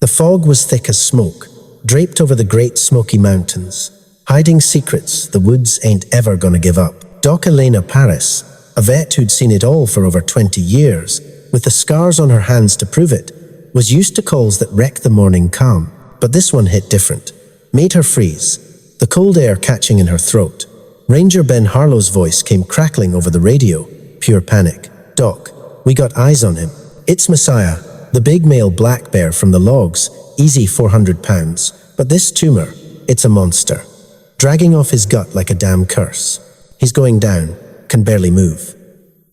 The fog was thick as smoke, draped over the Great Smoky Mountains, hiding secrets the woods ain't ever gonna give up. Doc Elena Paris, a vet who'd seen it all for over 20 years, with the scars on her hands to prove it, was used to calls that wrecked the morning calm. But this one hit different, made her freeze, the cold air catching in her throat. Ranger Ben Harlow's voice came crackling over the radio, pure panic. "Doc, we got eyes on him. It's Messiah, the big male black bear from the logs, easy 400 pounds. But this Tumor, it's a monster, dragging off his gut like a damn curse. He's going down, can barely move.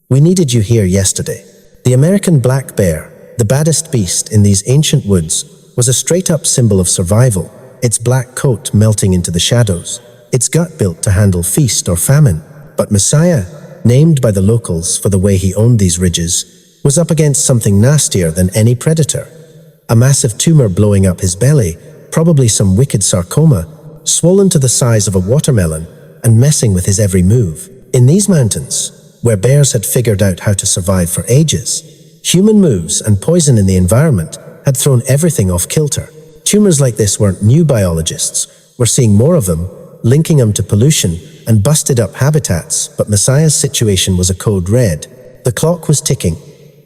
We needed you here yesterday." The American black bear, the baddest beast in these ancient woods, was a straight-up symbol of survival, its black coat melting into the shadows, its gut built to handle feast or famine. But Messiah, named by the locals for the way he owned these ridges, was up against something nastier than any predator. A massive tumor blowing up his belly, probably some wicked sarcoma, swollen to the size of a watermelon and messing with his every move. In these mountains, where bears had figured out how to survive for ages, human moves and poison in the environment had thrown everything off kilter. Tumors like this weren't new. Biologists were seeing more of them, linking them to pollution and busted up habitats, but Messiah's situation was a code red. The clock was ticking.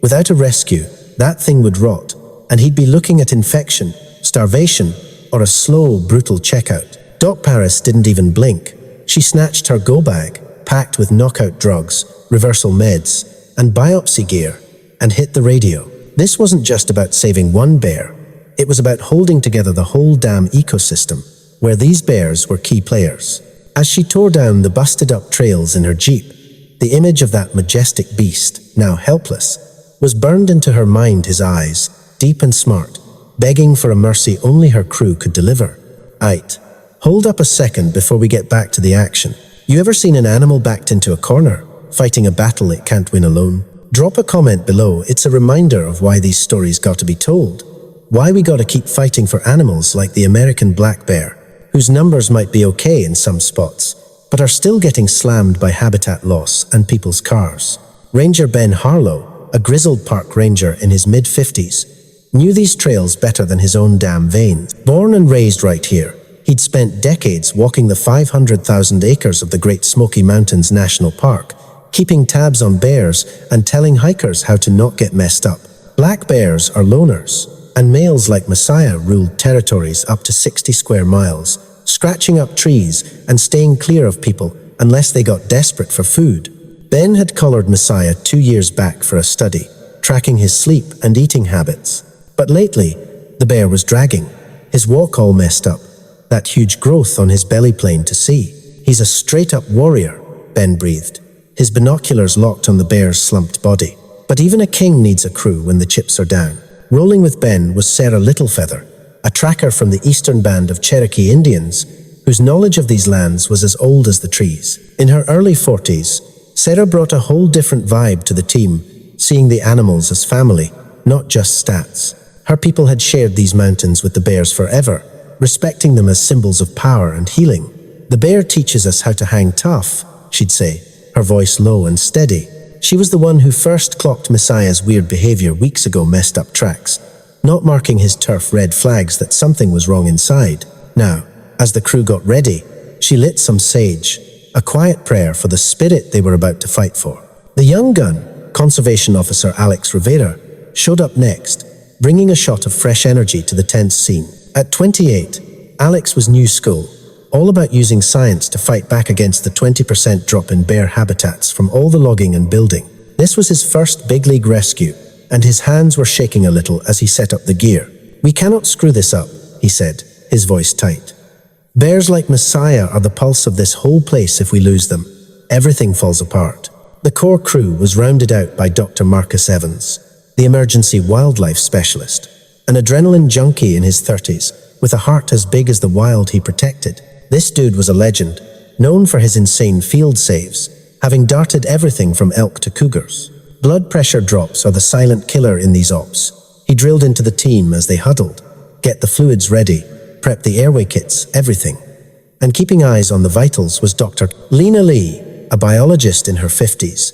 Without a rescue, that thing would rot, and he'd be looking at infection, starvation, or a slow, brutal checkout. Doc Paris didn't even blink. She snatched her go bag, packed with knockout drugs, reversal meds, and biopsy gear, and hit the radio. This wasn't just about saving one bear. It was about holding together the whole damn ecosystem, where these bears were key players. As she tore down the busted-up trails in her Jeep, the image of that majestic beast, now helpless, was burned into her mind. His eyes, deep and smart, begging for a mercy only her crew could deliver. "Aight, hold up a second before we get back to the action. You ever seen an animal backed into a corner, fighting a battle it can't win alone? Drop a comment below. It's a reminder of why these stories got to be told. Why we gotta keep fighting for animals like the American black bear, whose numbers might be okay in some spots, but are still getting slammed by habitat loss and people's cars." Ranger Ben Harlow, a grizzled park ranger in his mid-50s, knew these trails better than his own damn veins. Born and raised right here, he'd spent decades walking the 500,000 acres of the Great Smoky Mountains National Park, keeping tabs on bears and telling hikers how to not get messed up. Black bears are loners, and males like Messiah ruled territories up to 60 square miles, scratching up trees and staying clear of people unless they got desperate for food. Ben had collared Messiah 2 years back for a study, tracking his sleep and eating habits. But lately, the bear was dragging, his walk all messed up, that huge growth on his belly plain to see. "He's a straight-up warrior," Ben breathed, his binoculars locked on the bear's slumped body. But even a king needs a crew when the chips are down. Rolling with Ben was Sarah Littlefeather, a tracker from the eastern band of Cherokee Indians, whose knowledge of these lands was as old as the trees. In her early 40s, Sarah brought a whole different vibe to the team, seeing the animals as family, not just stats. Her people had shared these mountains with the bears forever, respecting them as symbols of power and healing. "The bear teaches us how to hang tough," she'd say, her voice low and steady. She was the one who first clocked Messiah's weird behavior weeks ago, messed up tracks, not marking his turf red flags that something was wrong inside. Now, as the crew got ready, she lit some sage, a quiet prayer for the spirit they were about to fight for. The young gun, Conservation Officer Alex Rivera, showed up next, bringing a shot of fresh energy to the tense scene. At 28, Alex was new school, all about using science to fight back against the 20% drop in bear habitats from all the logging and building. This was his first big league rescue, and his hands were shaking a little as he set up the gear. "We cannot screw this up," he said, his voice tight. "Bears like Messiah are the pulse of this whole place. If we lose them, everything falls apart." The core crew was rounded out by Dr. Marcus Evans, the emergency wildlife specialist, an adrenaline junkie in his 30s, with a heart as big as the wild he protected. This dude was a legend, known for his insane field saves, having darted everything from elk to cougars. Blood pressure drops are the silent killer in these ops. He drilled into the team as they huddled. Get the fluids ready, prep the airway kits, everything. And keeping eyes on the vitals was Dr. Lena Lee, a biologist in her 50s,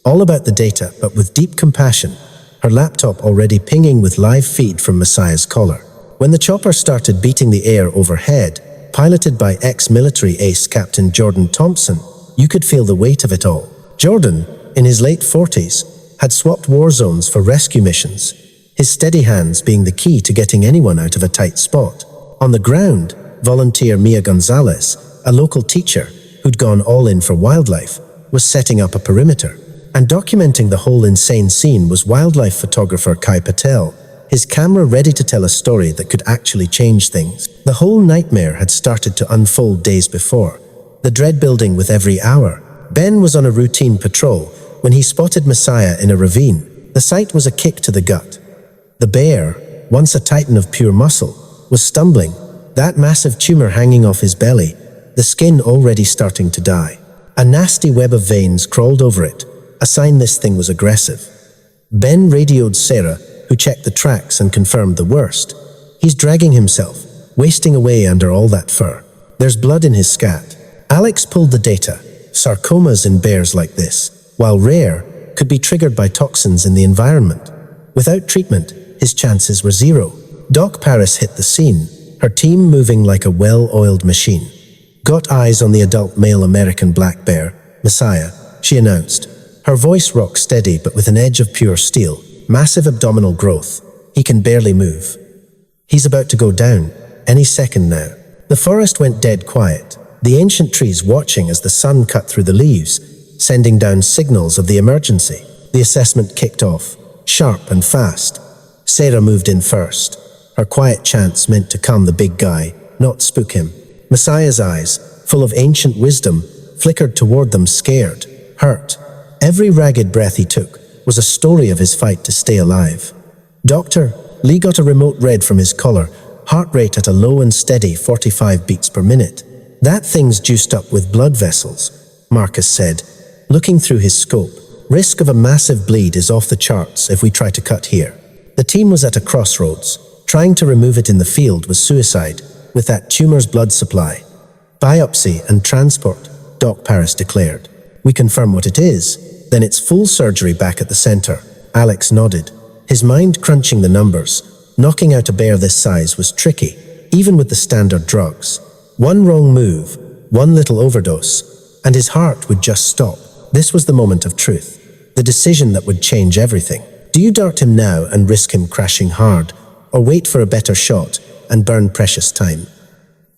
all about the data but with deep compassion, her laptop already pinging with live feed from Messiah's collar. When the chopper started beating the air overhead, piloted by ex-military ace Captain Jordan Thompson, you could feel the weight of it all. Jordan, in his late 40s, had swapped war zones for rescue missions, his steady hands being the key to getting anyone out of a tight spot. On the ground, volunteer Mia Gonzalez, a local teacher who'd gone all in for wildlife, was setting up a perimeter. And documenting the whole insane scene was wildlife photographer Kai Patel, his camera ready to tell a story that could actually change things. The whole nightmare had started to unfold days before, the dread building with every hour. Ben was on a routine patrol when he spotted Messiah in a ravine. The sight was a kick to the gut. The bear, once a titan of pure muscle, was stumbling, that massive tumor hanging off his belly, the skin already starting to die. A nasty web of veins crawled over it, a sign this thing was aggressive. Ben radioed Sarah, who checked the tracks and confirmed the worst. He's dragging himself, wasting away under all that fur. There's blood in his scat. Alex pulled the data. Sarcomas in bears like this, while rare, could be triggered by toxins in the environment. Without treatment, his chances were zero. Doc Paris hit the scene, her team moving like a well-oiled machine. Got eyes on the adult male American black bear, Messiah, she announced. Her voice rock steady but with an edge of pure steel. Massive abdominal growth. He can barely move. He's about to go down, any second now. The forest went dead quiet, the ancient trees watching as the sun cut through the leaves, sending down signals of the emergency. The assessment kicked off, sharp and fast. Sarah moved in first. Her quiet chants meant to calm the big guy, not spook him. Messiah's eyes, full of ancient wisdom, flickered toward them scared, hurt. Every ragged breath he took was a story of his fight to stay alive. Doctor, Lee got a remote read from his collar, heart rate at a low and steady 45 beats per minute. That thing's juiced up with blood vessels, Marcus said, looking through his scope. Risk of a massive bleed is off the charts if we try to cut here. The team was at a crossroads. Trying to remove it in the field was suicide, with that tumor's blood supply. Biopsy and transport, Doc Paris declared. We confirm what it is, then it's full surgery back at the center. Alex nodded, his mind crunching the numbers. Knocking out a bear this size was tricky, even with the standard drugs. One wrong move, one little overdose, and his heart would just stop. This was the moment of truth, the decision that would change everything. Do you dart him now and risk him crashing hard, or wait for a better shot and burn precious time?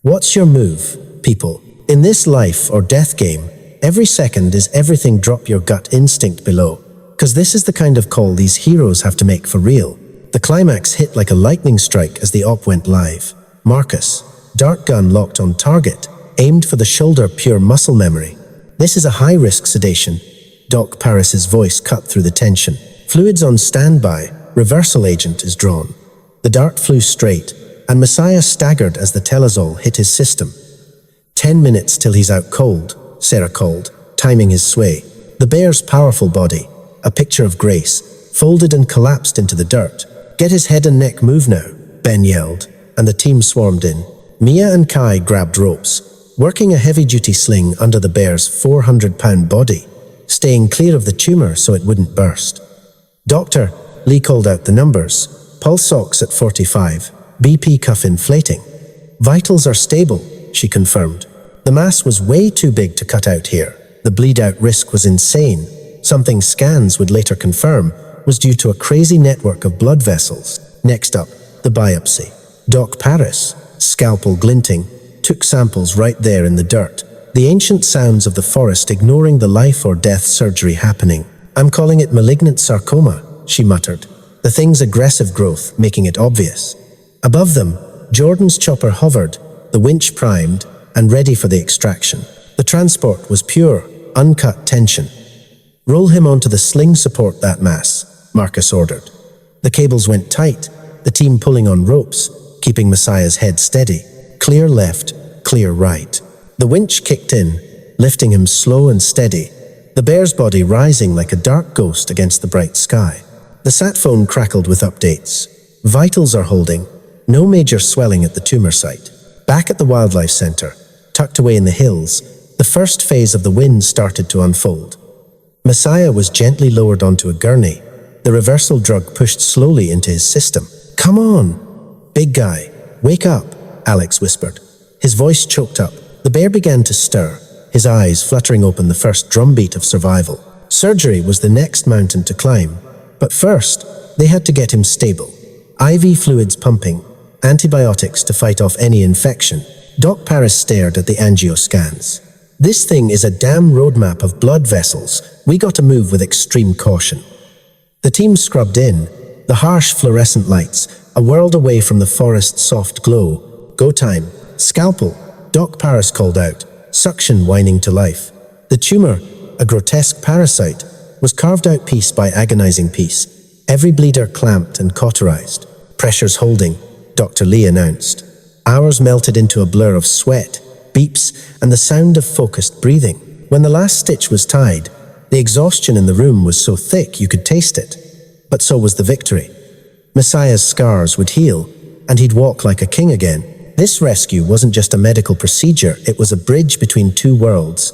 What's your move, people? In this life or death game, every second is everything. Drop your gut instinct below, because this is the kind of call these heroes have to make for real. The climax hit like a lightning strike as the op went live. Marcus, dart gun locked on target, aimed for the shoulder, pure muscle memory. This is a high-risk sedation. Doc Paris's voice cut through the tension. Fluids on standby, reversal agent is drawn. The dart flew straight, and Messiah staggered as the telazol hit his system. 10 minutes till he's out cold, Sarah called, timing his sway. The bear's powerful body, a picture of grace, folded and collapsed into the dirt. Get his head and neck move now, Ben yelled, and the team swarmed in. Mia and Kai grabbed ropes, working a heavy-duty sling under the bear's 400-pound body, staying clear of the tumor so it wouldn't burst. Doctor, Lee called out the numbers. Pulse ox at 45, BP cuff inflating. Vitals are stable, she confirmed. The mass was way too big to cut out here. The bleed-out risk was insane. Something scans would later confirm was due to a crazy network of blood vessels. Next up, the biopsy. Doc Paris, scalpel glinting, took samples right there in the dirt. The ancient sounds of the forest ignoring the life or death surgery happening. I'm calling it malignant sarcoma, she muttered. The thing's aggressive growth making it obvious. Above them, Jordan's chopper hovered, the winch primed, and ready for the extraction. The transport was pure, uncut tension. Roll him onto the sling, support that mass, Marcus ordered. The cables went tight, the team pulling on ropes, keeping Messiah's head steady. Clear left, clear right. The winch kicked in, lifting him slow and steady, the bear's body rising like a dark ghost against the bright sky. The sat phone crackled with updates. Vitals are holding, no major swelling at the tumor site. Back at the wildlife center, tucked away in the hills, the first phase of the wind started to unfold. Messiah was gently lowered onto a gurney, the reversal drug pushed slowly into his system. Come on! "Big guy, wake up," Alex whispered. His voice choked up. The bear began to stir, his eyes fluttering open the first drumbeat of survival. Surgery was the next mountain to climb, but first, they had to get him stable. IV fluids pumping, antibiotics to fight off any infection. Doc Paris stared at the angio scans. "This thing is a damn roadmap of blood vessels. We got to move with extreme caution." The team scrubbed in, the harsh fluorescent lights, a world away from the forest's soft glow. "Go time. Scalpel," Doc Paris called out, suction whining to life. The tumor, a grotesque parasite, was carved out piece by agonizing piece, every bleeder clamped and cauterized. "Pressure's holding," Dr. Lee announced. Hours melted into a blur of sweat, beeps, and the sound of focused breathing. When the last stitch was tied, the exhaustion in the room was so thick you could taste it. But so was the victory. Messiah's scars would heal, and he'd walk like a king again. This rescue wasn't just a medical procedure, it was a bridge between two worlds,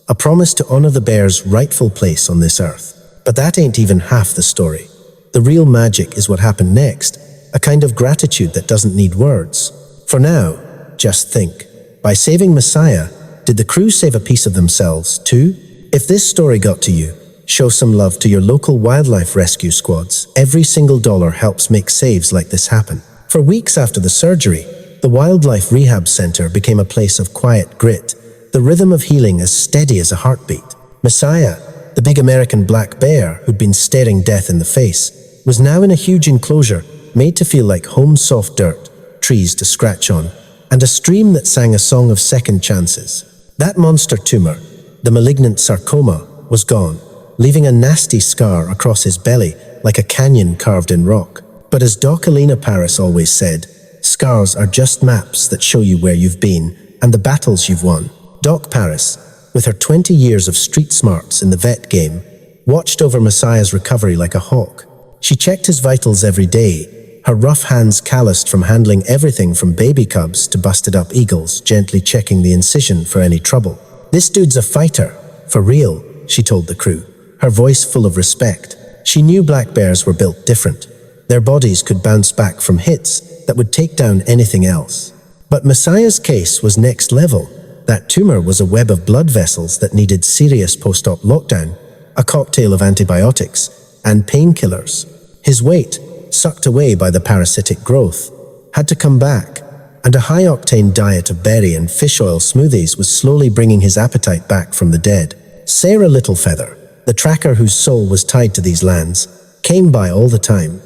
a promise to honor the bear's rightful place on this earth. But that ain't even half the story. The real magic is what happened next, a kind of gratitude that doesn't need words. For now, just think. By saving Messiah, did the crew save a piece of themselves too? If this story got to you, show some love to your local wildlife rescue squads. Every single dollar helps make saves like this happen. For weeks after the surgery, the Wildlife Rehab Center became a place of quiet grit, the rhythm of healing as steady as a heartbeat. Messiah, the big American black bear who'd been staring death in the face, was now in a huge enclosure made to feel like home soft dirt, trees to scratch on, and a stream that sang a song of second chances. That monster tumor, the malignant sarcoma, was gone, leaving a nasty scar across his belly like a canyon carved in rock. But as Doc Elena Paris always said, scars are just maps that show you where you've been and the battles you've won. Doc Paris, with her 20 years of street smarts in the vet game, watched over Messiah's recovery like a hawk. She checked his vitals every day, her rough hands calloused from handling everything from baby cubs to busted-up eagles, gently checking the incision for any trouble. "This dude's a fighter, for real," she told the crew, her voice full of respect. She knew black bears were built different. Their bodies could bounce back from hits that would take down anything else. But Messiah's case was next level. That tumor was a web of blood vessels that needed serious post-op lockdown, a cocktail of antibiotics, and painkillers. His weight, sucked away by the parasitic growth, had to come back, and a high-octane diet of berry and fish oil smoothies was slowly bringing his appetite back from the dead. Sarah Littlefeather, the tracker whose soul was tied to these lands, came by all the time.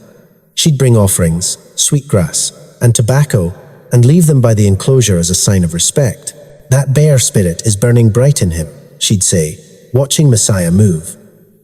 She'd bring offerings, sweetgrass, and tobacco, and leave them by the enclosure as a sign of respect. "That bear spirit is burning bright in him," she'd say, watching Messiah move.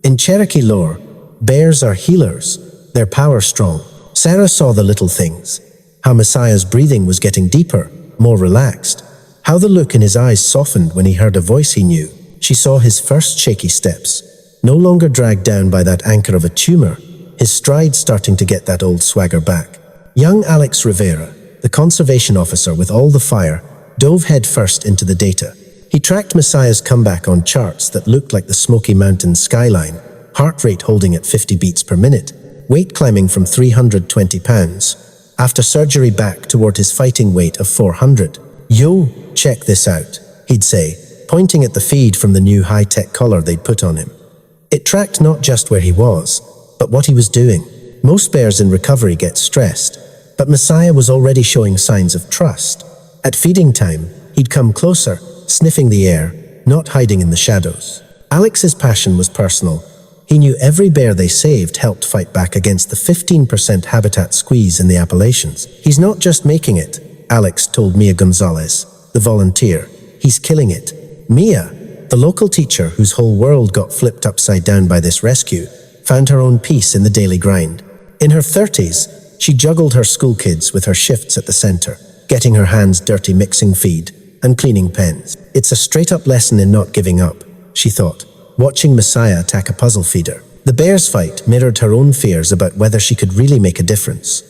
In Cherokee lore, bears are healers, their power strong. Sarah saw the little things, how Messiah's breathing was getting deeper, more relaxed, how the look in his eyes softened when he heard a voice he knew. She saw his first shaky steps, no longer dragged down by that anchor of a tumor, his stride starting to get that old swagger back. Young Alex Rivera, the conservation officer with all the fire, dove headfirst into the data. He tracked Messiah's comeback on charts that looked like the Smoky Mountains skyline, heart rate holding at 50 beats per minute, weight climbing from 320 pounds, after surgery back toward his fighting weight of 400. "Yo, check this out," he'd say, pointing at the feed from the new high-tech collar they'd put on him. It tracked not just where he was, but what he was doing. Most bears in recovery get stressed, but Messiah was already showing signs of trust. At feeding time, he'd come closer, sniffing the air, not hiding in the shadows. Alex's passion was personal. He knew every bear they saved helped fight back against the 15% habitat squeeze in the Appalachians. "He's not just making it," Alex told Mia Gonzalez, the volunteer. "He's killing it." Mia, the local teacher whose whole world got flipped upside down by this rescue, found her own peace in the daily grind. In her 30s, she juggled her school kids with her shifts at the center, getting her hands dirty mixing feed and cleaning pens. It's a straight-up lesson in not giving up, she thought, watching Messiah attack a puzzle feeder. The bear's fight mirrored her own fears about whether she could really make a difference.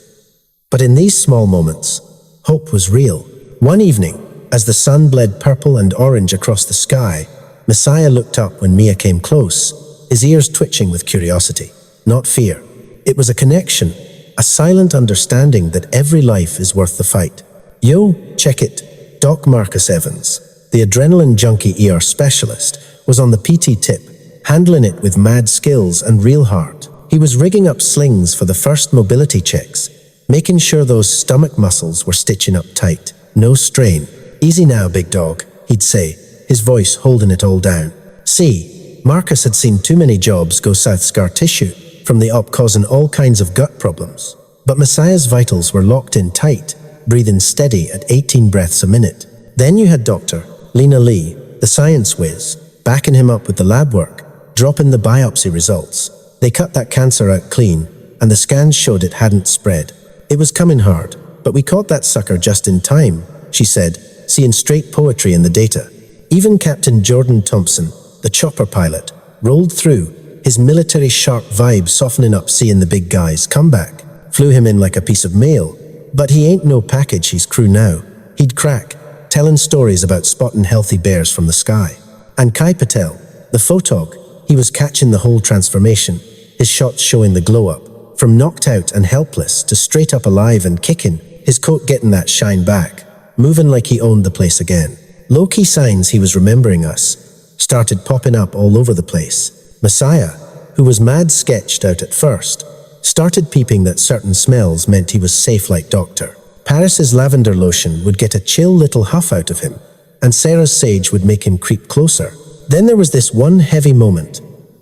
But in these small moments, hope was real. One evening, as the sun bled purple and orange across the sky, Messiah looked up when Mia came close, his ears twitching with curiosity, not fear. It was a connection, a silent understanding that every life is worth the fight. Yo, check it. Doc Marcus Evans, the adrenaline junkie ER specialist, was on the PT tip, handling it with mad skills and real heart. He was rigging up slings for the first mobility checks, making sure those stomach muscles were stitching up tight. No strain. Easy now, big dog, he'd say, his voice holding it all down. See, Marcus had seen too many jobs go south scar tissue from the op causing all kinds of gut problems. But Messiah's vitals were locked in tight, breathing steady at 18 breaths a minute. Then you had Dr. Lena Lee, the science whiz, backing him up with the lab work, dropping the biopsy results. They cut that cancer out clean, and the scans showed it hadn't spread. It was coming hard, but we caught that sucker just in time, she said, seeing straight poetry in the data. Even Captain Jordan Thompson, the chopper pilot, rolled through, his military sharp vibe softening up seeing the big guys come back. Flew him in like a piece of mail. But he ain't no package, he's crew now. He'd crack, telling stories about spotting healthy bears from the sky. And Kai Patel, the photog, he was catching the whole transformation, his shots showing the glow up. From knocked out and helpless to straight up alive and kicking, his coat getting that shine back, moving like he owned the place again. Low-key signs he was remembering us started popping up all over the place. Messiah, who was mad sketched out at first, started peeping that certain smells meant he was safe like Doctor. Paris's lavender lotion would get a chill little huff out of him, and Sarah's sage would make him creep closer. Then there was this one heavy moment.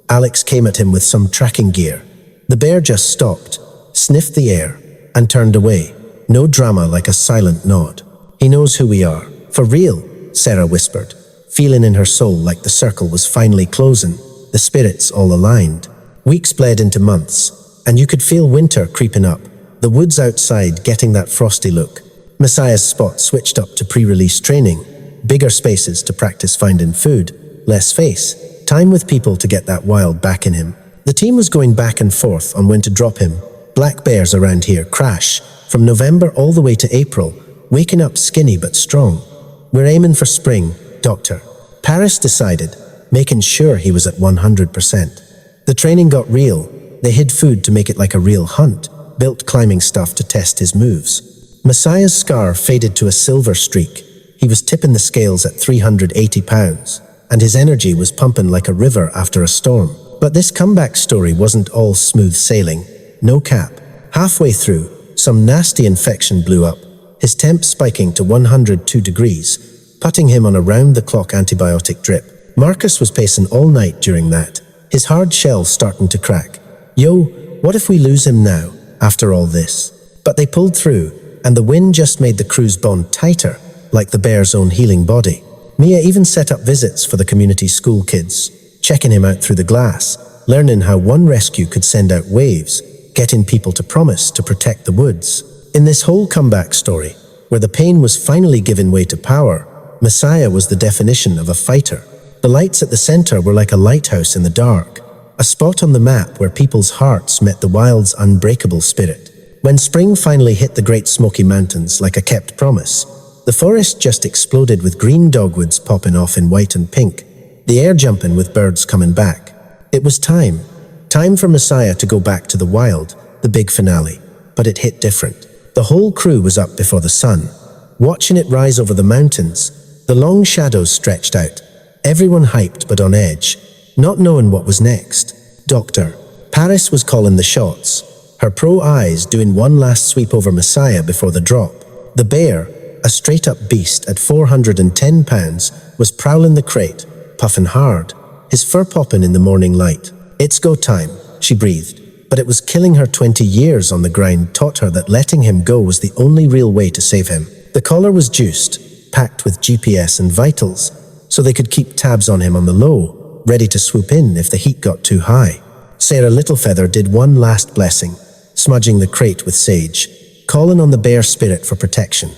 Alex came at him with some tracking gear. The bear just stopped, sniffed the air, and turned away. No drama, like a silent nod. He knows who we are. For real, Sarah whispered, feeling in her soul like the circle was finally closing, the spirits all aligned. Weeks bled into months, and you could feel winter creeping up, the woods outside getting that frosty look. Messiah's spot switched up to pre-release training, bigger spaces to practice finding food, less face, time with people to get that wild back in him. The team was going back and forth on when to drop him. Black bears around here crash, from November all the way to April, waking up skinny but strong. We're aiming for spring, Doctor. Paris decided, making sure he was at 100%. The training got real. They hid food to make it like a real hunt, built climbing stuff to test his moves. Messiah's scar faded to a silver streak. He was tipping the scales at 380 pounds, and his energy was pumping like a river after a storm. But this comeback story wasn't all smooth sailing. No cap. Halfway through, some nasty infection blew up, his temp spiking to 102 degrees, putting him on a round-the-clock antibiotic drip. Marcus was pacing all night during that, his hard shell starting to crack. Yo, what if we lose him now, after all this? But they pulled through, and the wind just made the crew's bond tighter, like the bear's own healing body. Mia even set up visits for the community school kids, checking him out through the glass, learning how one rescue could send out waves, getting people to promise to protect the woods. In this whole comeback story, where the pain was finally giving way to power, Messiah was the definition of a fighter. The lights at the center were like a lighthouse in the dark, a spot on the map where people's hearts met the wild's unbreakable spirit. When spring finally hit the Great Smoky Mountains like a kept promise, the forest just exploded with green dogwoods popping off in white and pink, the air jumping with birds coming back. It was time for Messiah to go back to the wild, the big finale, but it hit different. The whole crew was up before the sun, watching it rise over the mountains, the long shadows stretched out, everyone hyped but on edge, not knowing what was next. Dr. Paris was calling the shots, her pro eyes doing one last sweep over Messiah before the drop. The bear, a straight-up beast at 410 pounds, was prowling the crate, puffing hard, his fur popping in the morning light. It's go time, she breathed, but it was killing her. 20 years on the grind taught her that letting him go was the only real way to save him. The collar was juiced, packed with GPS and vitals, so they could keep tabs on him on the low, ready to swoop in if the heat got too high. Sarah Littlefeather did one last blessing, smudging the crate with sage, calling on the bear spirit for protection.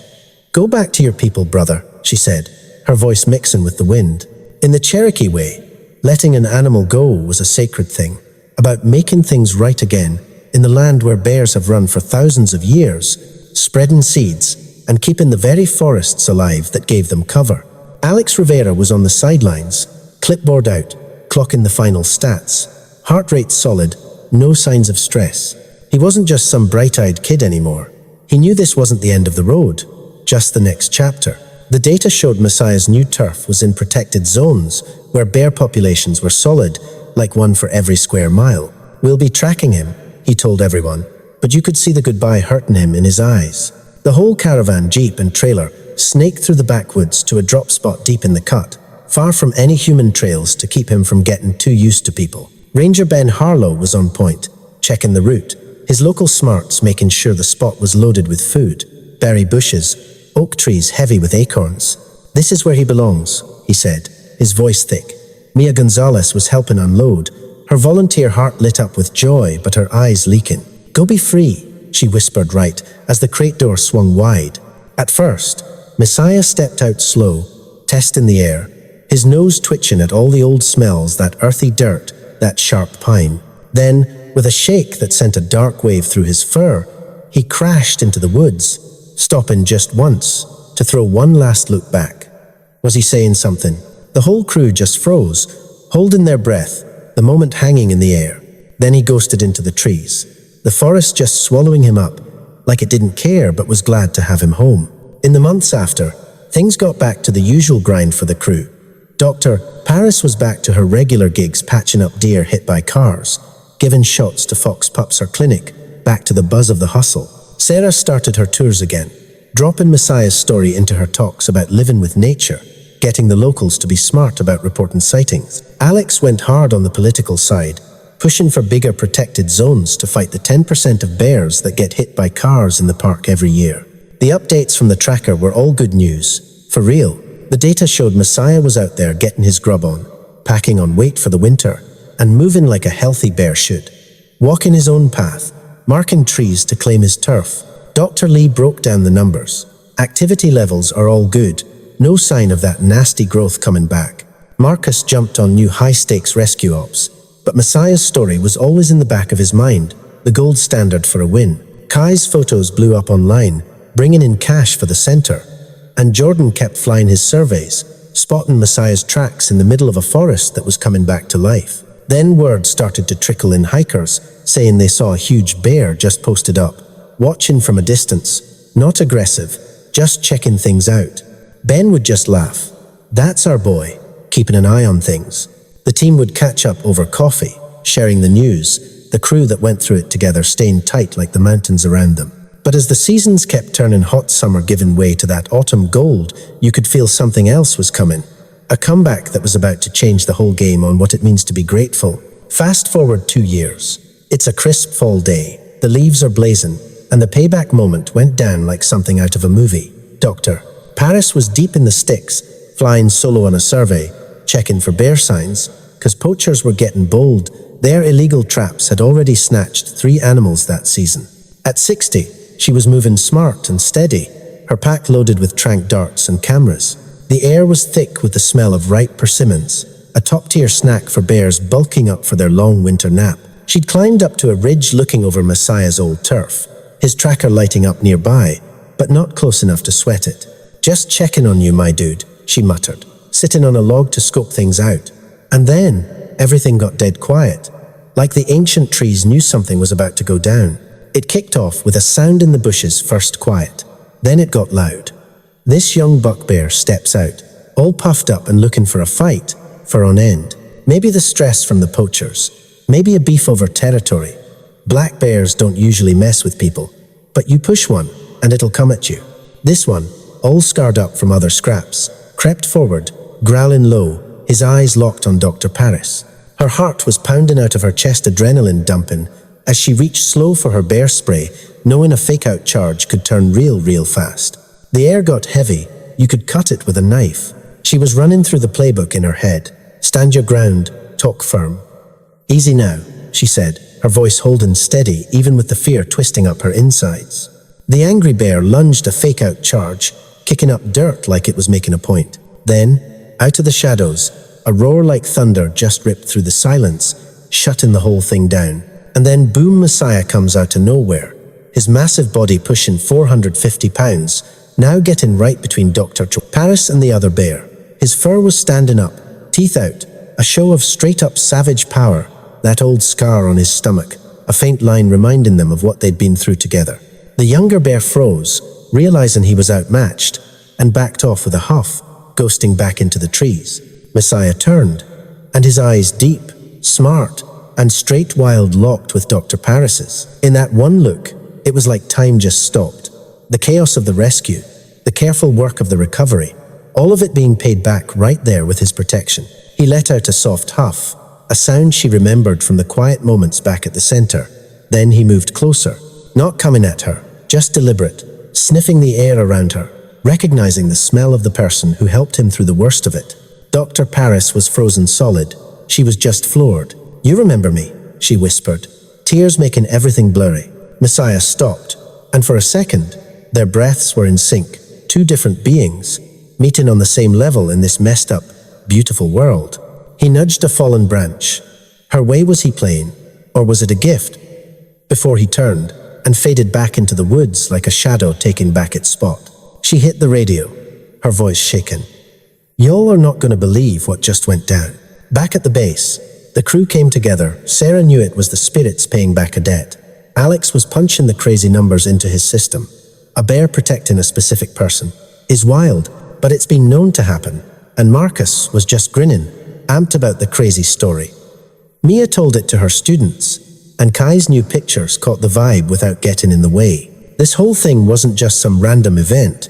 Go back to your people, brother, she said, her voice mixing with the wind. In the Cherokee way, letting an animal go was a sacred thing, about making things right again in the land where bears have run for thousands of years, spreading seeds and keeping the very forests alive that gave them cover. Alex Rivera was on the sidelines, clipboard out, clocking the final stats. Heart rate solid, no signs of stress. He wasn't just some bright-eyed kid anymore. He knew this wasn't the end of the road, just the next chapter. The data showed Messiah's new turf was in protected zones where bear populations were solid, like one for every square mile. "We'll be tracking him," he told everyone, but you could see the goodbye hurting him in his eyes. The whole caravan, jeep and trailer snaked through the backwoods to a drop spot deep in the cut, far from any human trails to keep him from getting too used to people. Ranger Ben Harlow was on point, checking the route, his local smarts making sure the spot was loaded with food, berry bushes, oak trees heavy with acorns. "This is where he belongs," he said, his voice thick. Mia Gonzalez was helping unload, her volunteer heart lit up with joy but her eyes leaking. "Go be free," she whispered right as the crate door swung wide. At first, Messiah stepped out slow, testing the air, his nose twitching at all the old smells, that earthy dirt, that sharp pine. Then, with a shake that sent a dark wave through his fur, he crashed into the woods, stopping just once to throw one last look back. Was he saying something? The whole crew just froze, holding their breath, the moment hanging in the air. Then he ghosted into the trees, the forest just swallowing him up, like it didn't care but was glad to have him home. In the months after, things got back to the usual grind for the crew. Dr. Paris was back to her regular gigs, patching up deer hit by cars, giving shots to fox pups or clinic, back to the buzz of the hustle. Sarah started her tours again, dropping Messiah's story into her talks about living with nature, getting the locals to be smart about reporting sightings. Alex went hard on the political side, pushing for bigger protected zones to fight the 10% of bears that get hit by cars in the park every year. The updates from the tracker were all good news. For real, the data showed Messiah was out there getting his grub on, packing on weight for the winter, and moving like a healthy bear should. Walking his own path, marking trees to claim his turf. Dr. Lee broke down the numbers. Activity levels are all good, no sign of that nasty growth coming back. Marcus jumped on new high-stakes rescue ops, but Messiah's story was always in the back of his mind, the gold standard for a win. Kai's photos blew up online, bringing in cash for the center, and Jordan kept flying his surveys, spotting Messiah's tracks in the middle of a forest that was coming back to life. Then word started to trickle in, hikers saying they saw a huge bear just posted up, watching from a distance, not aggressive, just checking things out. Ben would just laugh. "That's our boy, keeping an eye on things." The team would catch up over coffee, sharing the news, the crew that went through it together staying tight like the mountains around them. But as the seasons kept turning, hot summer giving way to that autumn gold, you could feel something else was coming. A comeback that was about to change the whole game on what it means to be grateful. Fast forward 2 years. It's a crisp fall day. The leaves are blazing, and the payback moment went down like something out of a movie. Dr. Paris was deep in the sticks, flying solo on a survey, checking for bear signs, because poachers were getting bold. Their illegal traps had already snatched 3 animals that season. At 60, she was moving smart and steady, her pack loaded with tranq darts and cameras. The air was thick with the smell of ripe persimmons, a top-tier snack for bears bulking up for their long winter nap. She'd climbed up to a ridge looking over Messiah's old turf, his tracker lighting up nearby, but not close enough to sweat it. "Just checking on you, my dude," she muttered, sitting on a log to scope things out. And then, everything got dead quiet, like the ancient trees knew something was about to go down. It kicked off with a sound in the bushes, first quiet. Then it got loud. This young buck bear steps out, all puffed up and looking for a fight, for on end. Maybe the stress from the poachers, maybe a beef over territory. Black bears don't usually mess with people, but you push one and it'll come at you. This one, all scarred up from other scraps, crept forward, growling low, his eyes locked on Dr. Paris. Her heart was pounding out of her chest, adrenaline dumping, as she reached slow for her bear spray, knowing a fake-out charge could turn real fast. The air got heavy, you could cut it with a knife. She was running through the playbook in her head. "Stand your ground, talk firm." "Easy now," she said, her voice holding steady even with the fear twisting up her insides. The angry bear lunged a fake-out charge, kicking up dirt like it was making a point. Then, out of the shadows, a roar like thunder just ripped through the silence, shutting the whole thing down. And then boom, Messiah comes out of nowhere, his massive body pushing 450 pounds, now getting right between Dr. Paris and the other bear. His fur was standing up, teeth out, a show of straight-up savage power, that old scar on his stomach, a faint line reminding them of what they'd been through together. The younger bear froze, realizing he was outmatched, and backed off with a huff, ghosting back into the trees. Messiah turned, and his eyes deep, smart, and straight wild locked with Dr. Paris's. In that one look, it was like time just stopped. The chaos of the rescue, the careful work of the recovery, all of it being paid back right there with his protection. He let out a soft huff, a sound she remembered from the quiet moments back at the center. Then he moved closer, not coming at her, just deliberate, sniffing the air around her, recognizing the smell of the person who helped him through the worst of it. Dr. Paris was frozen solid. She was just floored. "You remember me," she whispered, tears making everything blurry. Messiah stopped, and for a second, their breaths were in sync. Two different beings, meeting on the same level in this messed up, beautiful world. He nudged a fallen branch. Her way was he playing, or was it a gift? Before he turned, and faded back into the woods like a shadow taking back its spot. She hit the radio, her voice shaken. "Y'all are not gonna believe what just went down." Back at the base, the crew came together. Sarah knew it was the spirits paying back a debt. Alex was punching the crazy numbers into his system. A bear protecting a specific person is wild, but it's been known to happen. And Marcus was just grinning, amped about the crazy story. Mia told it to her students, and Kai's new pictures caught the vibe without getting in the way. This whole thing wasn't just some random event.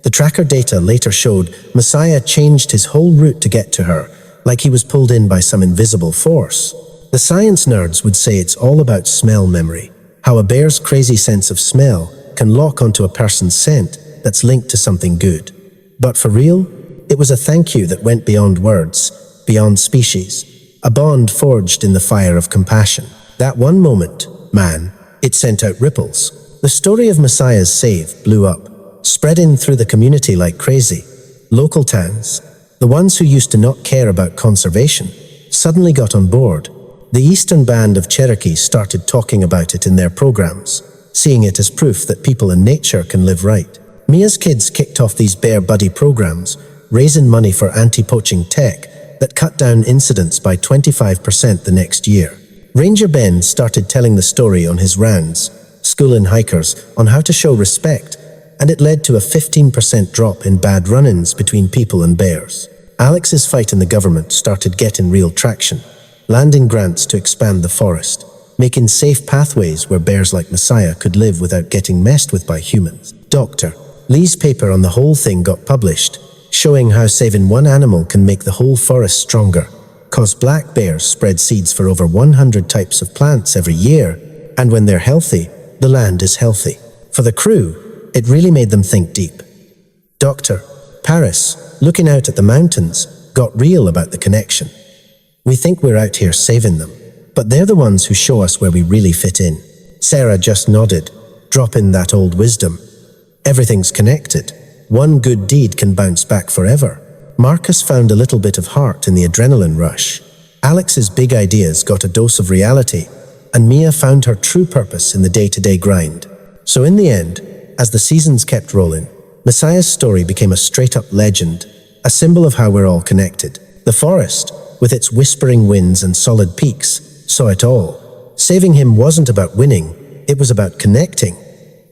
The tracker data later showed Messiah changed his whole route to get to her, like he was pulled in by some invisible force. The science nerds would say it's all about smell memory, how a bear's crazy sense of smell can lock onto a person's scent that's linked to something good. But for real, it was a thank you that went beyond words, beyond species, a bond forged in the fire of compassion. That one moment, man, it sent out ripples. The story of Messiah's save blew up, spreading through the community like crazy. Local towns, the ones who used to not care about conservation, suddenly got on board. The Eastern Band of Cherokee started talking about it in their programs, seeing it as proof that people and nature can live right. Mia's kids kicked off these bear buddy programs, raising money for anti-poaching tech that cut down incidents by 25% the next year. Ranger Ben started telling the story on his rounds, schooling hikers on how to show respect, and it led to a 15% drop in bad run-ins between people and bears. Alex's fight in the government started getting real traction, landing grants to expand the forest, making safe pathways where bears like Messiah could live without getting messed with by humans. Dr. Lee's paper on the whole thing got published, showing how saving one animal can make the whole forest stronger, cause black bears spread seeds for over 100 types of plants every year, and when they're healthy, the land is healthy. For the crew, it really made them think deep. Dr. Paris, looking out at the mountains, got real about the connection. We think we're out here saving them, but they're the ones who show us where we really fit in. Sarah just nodded, dropping that old wisdom. Everything's connected. One good deed can bounce back forever. Marcus found a little bit of heart in the adrenaline rush. Alex's big ideas got a dose of reality, and Mia found her true purpose in the day-to-day grind. So in the end, as the seasons kept rolling, Messiah's story became a straight-up legend, a symbol of how we're all connected. The forest, with its whispering winds and solid peaks, saw it all. Saving him wasn't about winning, it was about connecting.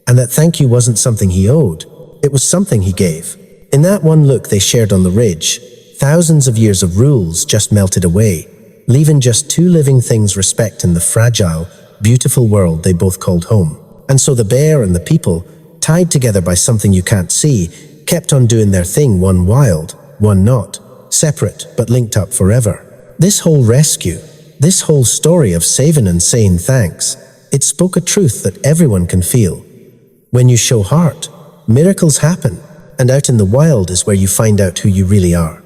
And that thank you wasn't something he owed, it was something he gave. In that one look they shared on the ridge, thousands of years of rules just melted away, leaving just two living things respecting the fragile, beautiful world they both called home. And so the bear and the people, tied together by something you can't see, kept on doing their thing, one wild, one not, separate but linked up forever. This whole rescue, this whole story of saving and saying thanks, it spoke a truth that everyone can feel. When you show heart, miracles happen, and out in the wild is where you find out who you really are.